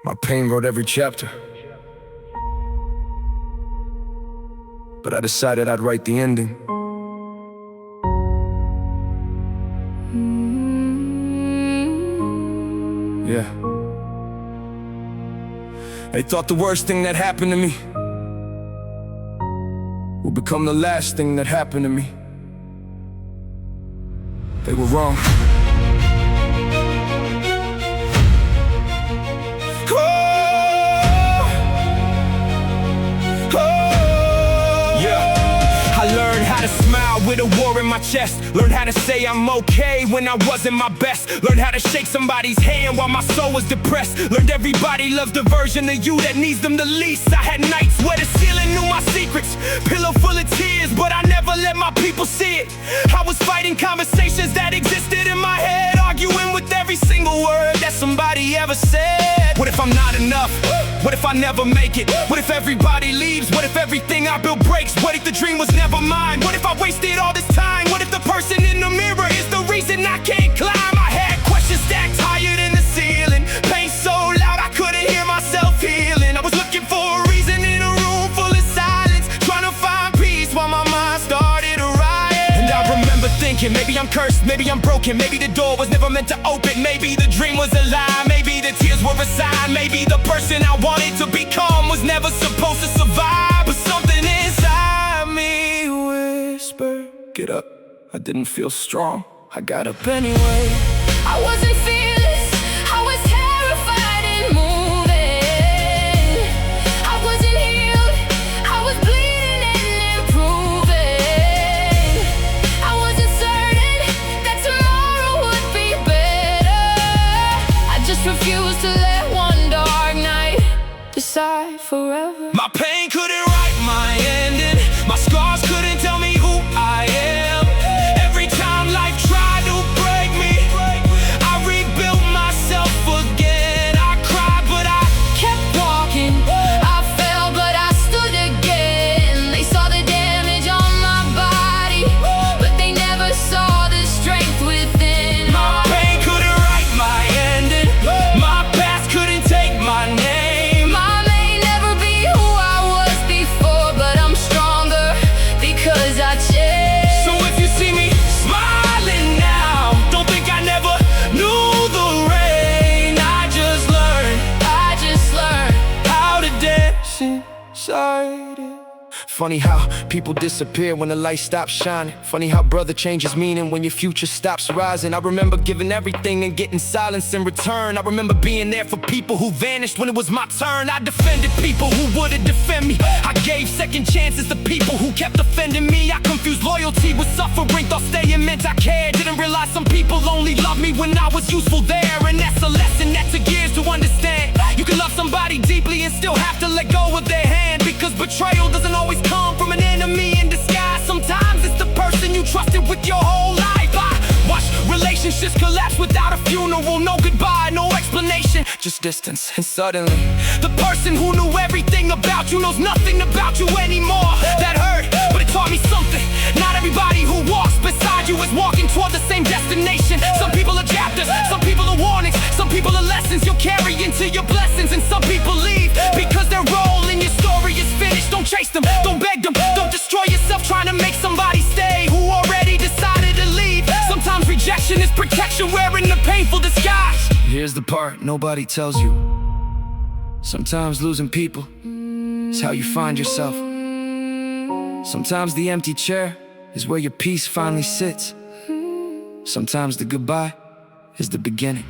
My pain wrote every chapter, but I decided I'd write the ending. Yeah. They thought the worst thing that happened to me would become the last thing that happened to me. They were wrong. To smile with a war in my chest. Learned how to say I'm okay when I wasn't my best. Learned how to shake somebody's hand while my soul was depressed. Learned everybody loves the version of you that needs them the least. I had nights where the ceiling knew my secrets, pillow full of tears, but I never let my people see it. I was fighting conversations that existed in my head, arguing with every single word that somebody ever said. What if I'm not enough? What if I never make it? What if everybody leaves? What if everything I built breaks? What if the dream was never mine? What if I wasted all this time? What if the person in the mirror is the reason I can't climb? I had questions stacked higher than the ceiling, pain so loud I couldn't hear myself healing. I was looking for a reason in a room full of silence, trying to find peace while my mind started to riot. And I remember thinking, maybe I'm cursed, maybe I'm broken, maybe the door was never meant to open, maybe the dream was a lie, maybe the tears were a sign, maybe the person I wanted to become was never supposed to survive. But something inside me whispered, get up. I didn't feel strong, I got up anyway. I wasn't fearless, I was terrified and moving. I wasn't healed, I was bleeding and improving. I wasn't certain that tomorrow would be better. I just refused to let one dark night decide forever. My pain couldn't write my ending, my scars couldn't tell me who I am. Every time life tried to break me, I rebuilt myself again. I cried but I Kept walking, I fell but I stood again. They saw the damage on my body, but they never saw the strength within. My pain couldn't write my ending, my past couldn't take my name. I may never be who I was before, but I'm stronger because I changed. So if you see me smiling now, don't think I never knew the rain. I just learned how to dance inside it. Funny how people disappear when the light stops shining. Funny how brother changes meaning when your future stops rising. I remember giving everything and getting silence in return. I remember being there for people who vanished when it was my turn. I defended people who wouldn't defend me. I gave second chances to people who kept offending me. I confused loyalty with suffering, thought staying meant I cared. Didn't realize some people only loved me when I was useful there. And that's a lesson that took years to understand. You can love somebody deeply and still have to let go of their hand, because betrayal doesn't always come from an enemy in disguise. Sometimes it's the person you trusted with your whole life. I watched relationships collapse without a funeral. No goodbye, no explanation, just distance. And suddenly, the person who knew everything about you knows nothing about you anymore. That hurt, but it taught me something. Not everybody who walks beside you is walking toward the same destination. Some people are chapters, some people are warnings, some people are lessons you'll carry into your blessings. And some people leave because their role in your story is finished. Don't chase them, don't beg them, don't destroy yourself trying to make somebody stay who already decided to leave. Sometimes rejection is protection wearing the painful disguise. Here's the part nobody tells you. Sometimes losing people is how you find yourself. Sometimes the empty chair is where your peace finally sits. Sometimes the goodbye is the beginning.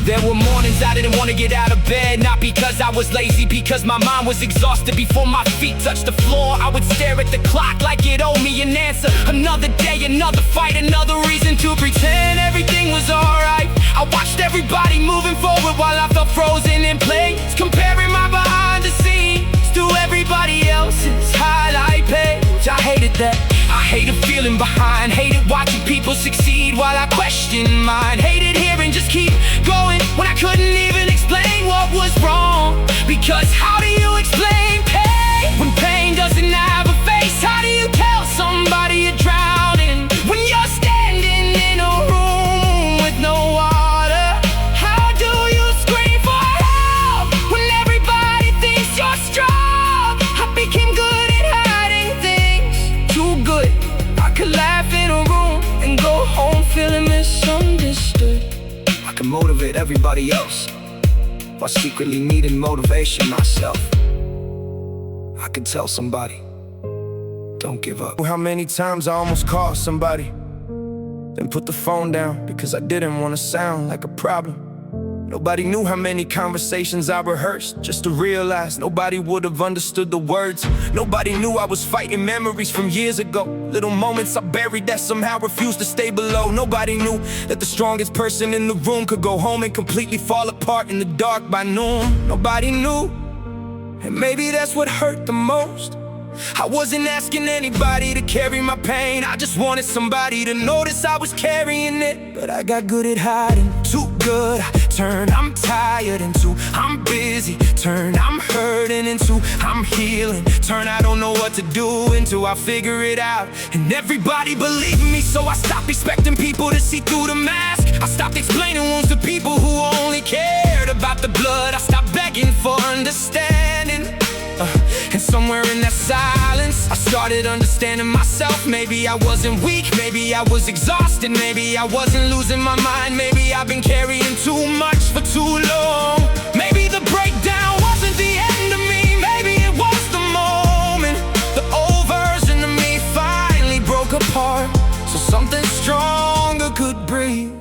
There were mornings I didn't want to get out of bed, not because I was lazy, because my mind was exhausted. Before my feet touched the floor, I would stare at the clock like it owed me an answer. Another day, another fight, another reason to pretend everything was alright. I watched everybody moving forward while I felt frozen in place, comparing my behind the scenes to everybody else's highlight page. I hated that. I hated feeling behind, hated watching people succeed while I questioned mine. Hated hearing just keep going when I couldn't even explain what was wrong. Because how do you explain pain when pain doesn't have a face? How do you tell somebody you're drowning when you're standing in a room with no water? How do you scream for help I can motivate everybody else while secretly needing motivation myself. I could tell somebody, don't give up. How many times I almost called somebody, then put the phone down because I didn't want to sound like a problem. Nobody knew how many conversations I rehearsed just to realize nobody would have understood the words. Nobody knew I was fighting memories from years ago, little moments I buried that somehow refused to stay below. Nobody knew that the strongest person in the room could go home and completely fall apart in the dark by noon. Nobody knew, and maybe that's what hurt the most. I wasn't asking anybody to carry my pain, I just wanted somebody to notice I was carrying it. But I got good at hiding, too good. I turned I'm tired into I'm busy, turn I'm hurting into I'm healing, turn I don't know what to do into I figure it out. And everybody believed me, so I stopped expecting people to see through the mask. I stopped explaining wounds to people who only cared about the blood. I stopped begging for understanding. And somewhere in that silence, I started understanding myself. Maybe I wasn't weak, maybe I was exhausted, maybe I wasn't losing my mind, maybe I've been carrying too much for too long. Maybe the breakdown wasn't the end of me, maybe it was the moment the old version of me finally broke apart, so something stronger could breathe.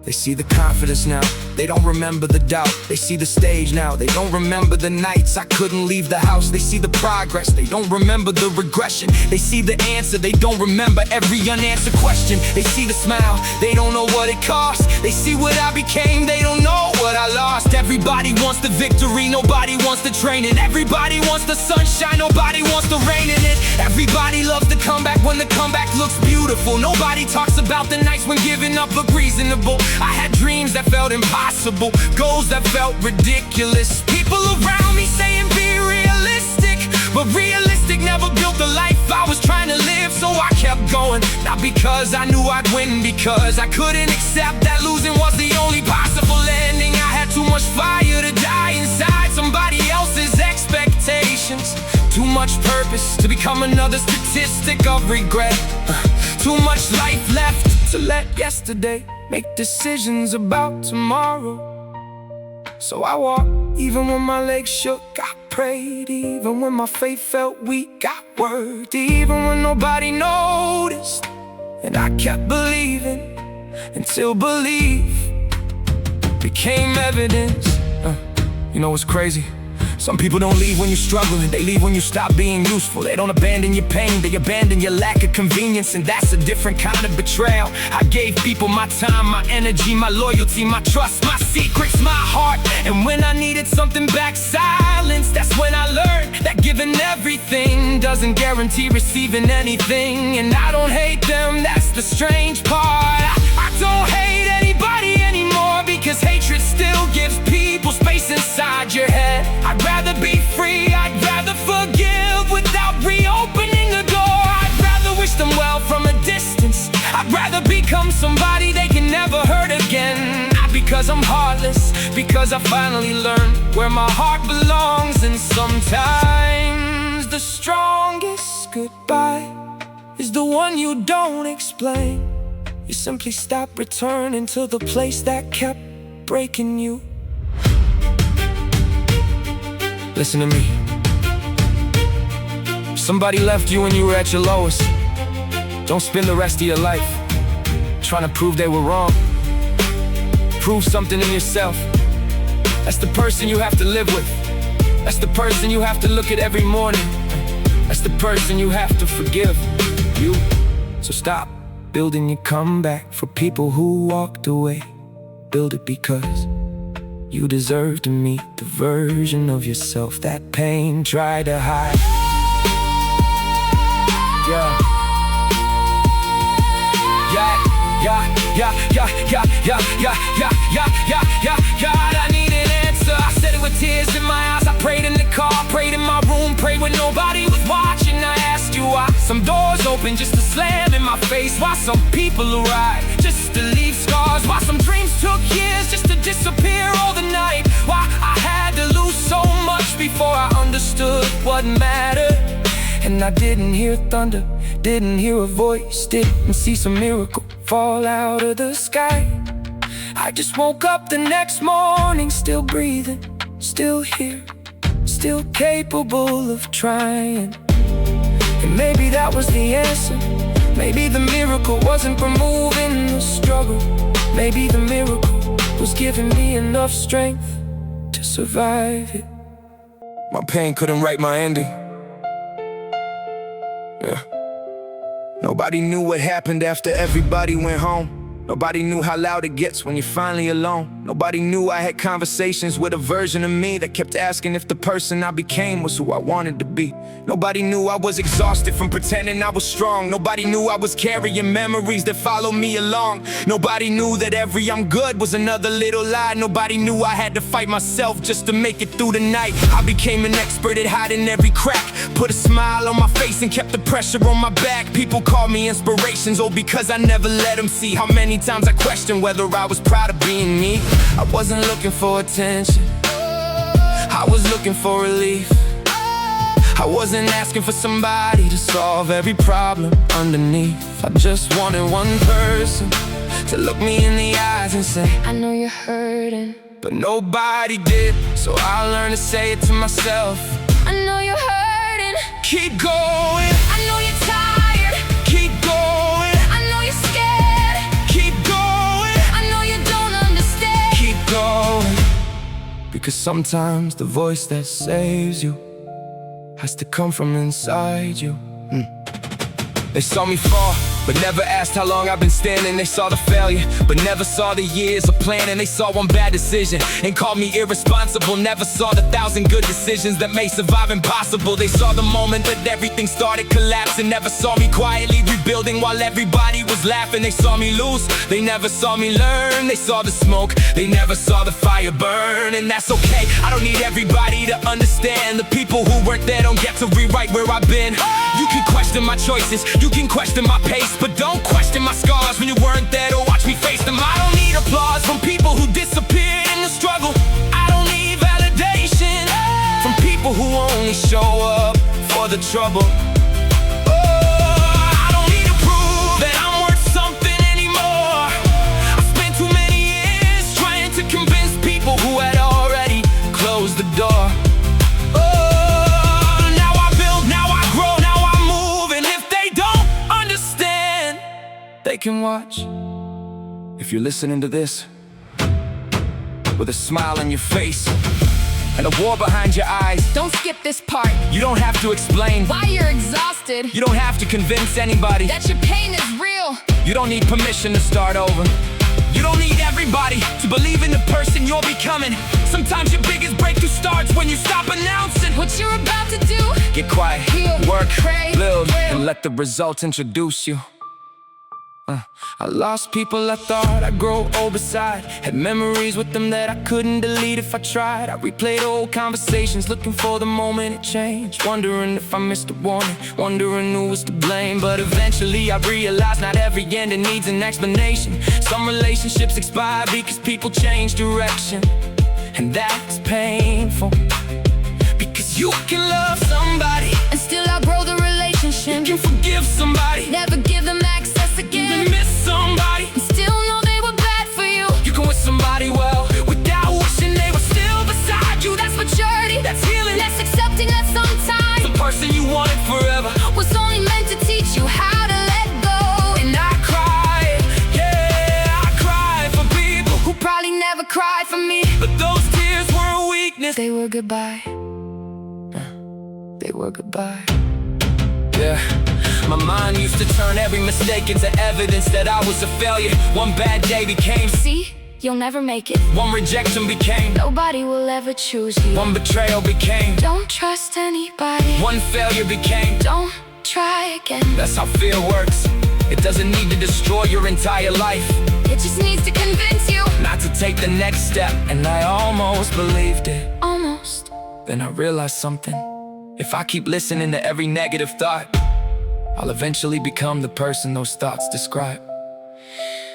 They see the confidence now, they don't remember the doubt. They see the stage now, they don't remember the nights I couldn't leave the house. They see the progress, they don't remember the regression. They see the answer, they don't remember every unanswered question. They see the smile, they don't know what it cost. They see what I became, they don't know what I lost. Everybody wants the victory, nobody wants the training. Everybody wants the sunshine, nobody wants the rain in it. Everybody loves the comeback when the comeback looks beautiful. Nobody talks about the nights when giving up looked reasonable. I had dreams that felt impossible, goals that felt ridiculous. People around me saying be realistic, but realistic never built the life I was trying to live. So I kept going, not because I knew I'd win, because I couldn't accept that losing was the only possible ending. I had too much fire to die inside somebody else's expectations. Too much purpose to become another statistic of regret. Too much life left to let yesterday make decisions about tomorrow. So I walked, even when my legs shook. I prayed, even when my faith felt weak. I worked, even when nobody noticed. And I kept believing until belief became evidence. You know what's crazy? Some people don't leave when you're struggling, they leave when you stop being useful. They don't abandon your pain, they abandon your lack of convenience. And that's a different kind of betrayal. I gave people my time, my energy, my loyalty, my trust, my secrets, my heart. And when I needed something back, silence. That's when I learned that giving everything doesn't guarantee receiving anything. And I don't hate them, that's the strange part. I don't hate anybody anymore, because hatred still gives people space inside your head. I'd rather be free, I'd rather forgive without reopening the door. I'd rather wish them well from a distance. I'd rather become somebody they can never hurt again. Not because I'm heartless, because I finally learned where my heart belongs. And sometimes the strongest goodbye is the one you don't explain. You simply stop returning to the place that kept breaking you. Listen to me. Somebody left you when you were at your lowest. Don't spend the rest of your life trying to prove they were wrong. Prove something in yourself. That's the person you have to live with. That's the person you have to look at every morning. That's the person you have to forgive. You. So stop building your comeback for people who walked away. Build it because you deserve to meet the version of yourself that pain tried to hide. Yeah. God, I need an answer. I said it with tears in my eyes. I prayed in the car, prayed in my room, prayed when nobody was watching. I asked you why some doors open just to slam in my face, why some people arrive just to leave scars, why some dreams took years just to disappear overnight, why I had to lose so much before I understood what mattered. And I didn't hear thunder, didn't hear a voice, didn't see some miracle fall out of the sky. I just woke up the next morning, still breathing, still here, still capable of trying. And maybe that was the answer. Maybe the miracle wasn't removing the struggle. Maybe the miracle was giving me enough strength to survive it. My pain couldn't write my ending. Yeah. Nobody knew what happened after everybody went home. Nobody knew how loud it gets when you're finally alone. Nobody knew I had conversations with a version of me that kept asking if the person I became was who I wanted to be. Nobody knew I was exhausted from pretending I was strong. Nobody knew I was carrying memories that followed me along. Nobody knew that every "I'm good" was another little lie. Nobody knew I had to fight myself just to make it through the night. I became an expert at hiding every crack, put a smile on my face and kept the pressure on my back. People called me inspirations, oh, because I never let them see how many times I questioned whether I was proud of being me. I wasn't looking for attention, I was looking for relief. I wasn't asking for somebody to solve every problem underneath. I just wanted one person to look me in the eyes and say, I know you're hurting. but nobody did, so I learned to say it to myself. I know you're hurting. Keep going, I know you're tired. keep going, I know you're scared. keep going, I know you don't understand. keep going. Because sometimes the voice that saves you has to come from inside you. They saw me fall, but never asked how long I've been standing. They saw the failure, but never saw the years of planning. They saw one bad decision and called me irresponsible. Never saw the 1,000 good decisions that made survive impossible. They saw the moment that everything started collapsing. Never saw me quietly rebuilding while everybody was laughing. They saw me lose, they never saw me learn. They saw the smoke, they never saw the fire burn. And that's okay, I don't need everybody to understand. The people who weren't there don't get to rewrite where I've been. You can question my choices, you can question my pace, but don't question my scars when you weren't there to watch me face them. I don't need applause from people who disappeared in the struggle. I don't need validation from people who only show up for the trouble. I don't need to prove that I'm worth something anymore. I spent too many years trying to convince people who had already closed the door. They can watch. If you're listening to this with a smile on your face and a war behind your eyes, Don't skip this part. you don't have to explain. Why you're exhausted. You don't have to convince anybody. That your pain is real. You don't need permission to start over. You don't need everybody to believe in the person you're becoming. Sometimes your biggest breakthrough starts when you stop announcing What you're about to do. Get quiet, Heal, work, pray, build, will. and let the results introduce you. I lost people I thought I'd grow old beside. Had memories with them that I couldn't delete if I tried. I replayed old conversations looking for the moment it changed, wondering if I missed a warning, wondering who was to blame. But eventually I realized not every ending needs an explanation. Some relationships expire because people change direction, and that's painful. Because you can love somebody And still outgrow the relationship. and forgive somebody, Never give them access again. even miss somebody. And still know they were bad for you. You can wish somebody well without wishing they were still beside you. That's maturity. That's healing. That's accepting that sometimes The person you wanted forever. was only meant to teach you how to let go. And I cried, yeah, I cried for people Who probably never cried for me. but those tears weren't weakness. They were goodbye. They were goodbye. Yeah, my mind used to turn every mistake into evidence that I was a failure. One bad day became, See, you'll never make it. one rejection became, Nobody will ever choose you. one betrayal became, Don't trust anybody. one failure became. Don't try again. That's how fear works. It doesn't need to destroy your entire life, It just needs to convince you. not to take the next step. And I almost believed it. Almost. Then I realized something. If I keep listening to every negative thought, I'll eventually become the person those thoughts describe.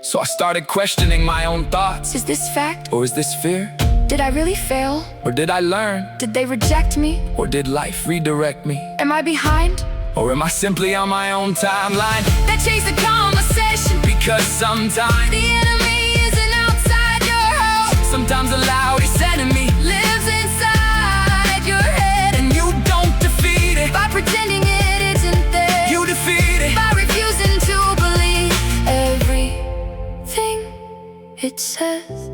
So I started questioning my own thoughts. Is this fact? Or is this fear? Did I really fail? Or did I learn? Did they reject me? Or did life redirect me? Am I behind? Or am I simply on my own timeline? That chase the conversation. Because sometimes The enemy isn't outside Sometimes the loudest enemy lives inside your head, and you don't defeat it by pretending it isn't there. You defeat it by refusing to believe everything it says.